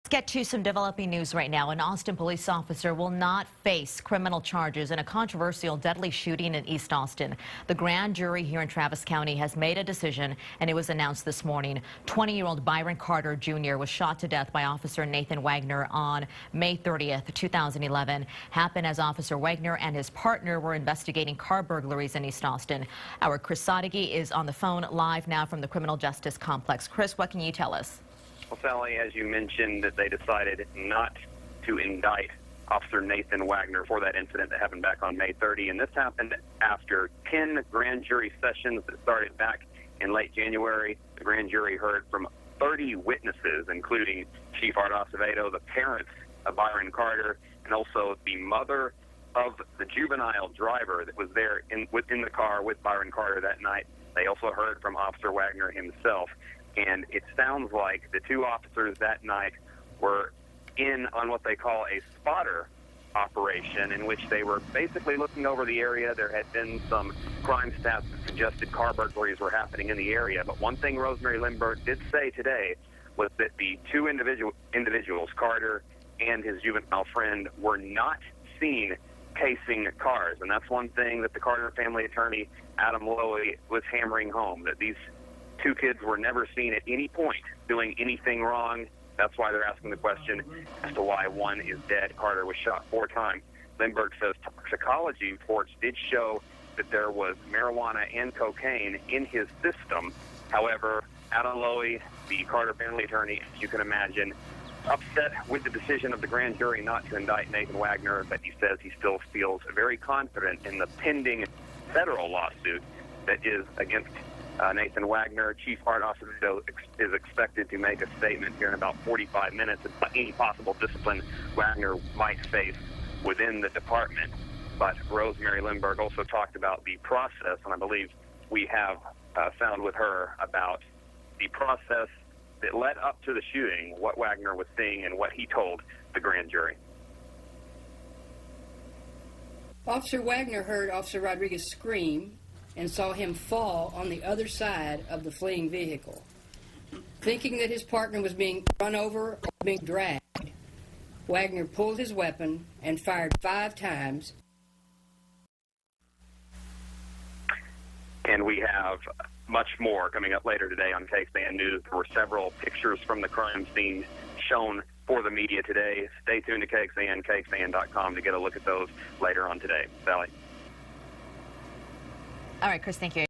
Get to some developing news right now. An Austin police officer will not face criminal charges in a controversial deadly shooting in East Austin. The grand jury here in Travis County has made a decision, and it was announced this morning. 20-year-old Byron Carter Jr. was shot to death by Officer Nathan Wagner on May 30th, 2011. Happened as Officer Wagner and his partner were investigating car burglaries in East Austin. Our Chris Sadeghi is on the phone live now from the Criminal Justice Complex. Chris, what can you tell us? Well, Sally, as you mentioned, that they decided not to indict Officer Nathan Wagner for that incident that happened back on May 30. And this happened after 10 grand jury sessions that started back in late January. The grand jury heard from 30 witnesses, including Chief Art Acevedo, the parents of Byron Carter, and also the mother of the juvenile driver that was there within the car with Byron Carter that night. They also heard from Officer Wagner himself. And it sounds like the two officers that night were in on what they call a spotter operation, in which they were basically looking over the area. There had been some crime stats that suggested car burglaries were happening in the area. But one thing Rosemary Lindbergh did say today was that the two individuals, Carter and his juvenile friend, were not seen casing cars. And that's one thing that the Carter family attorney, Adam Lowy, was hammering home, that these two kids were never seen at any point doing anything wrong. That's why they're asking the question as to why one is dead. Carter was shot 4 times. Lindbergh says toxicology reports did show that there was marijuana and cocaine in his system. However, Adam Lowy, the Carter family attorney, as you can imagine, upset with the decision of the grand jury not to indict Nathan Wagner, but he says he still feels very confident in the pending federal lawsuit that is against Nathan Wagner. Chief Art Acevedo is expected to make a statement here in about 45 minutes about any possible discipline Wagner might face within the department. But Rosemary Lindbergh also talked about the process, and I believe we have sound with her about the process that led up to the shooting, what Wagner was seeing and what he told the grand jury. Officer Wagner heard Officer Rodriguez scream and saw him fall on the other side of the fleeing vehicle. Thinking that his partner was being run over or being dragged, Wagner pulled his weapon and fired 5 times. And we have much more coming up later today on KXAN News. There were several pictures from the crime scene shown for the media today. Stay tuned to KXAN, KXAN.com to get a look at those later on today. Sally? All right, Chris, thank you.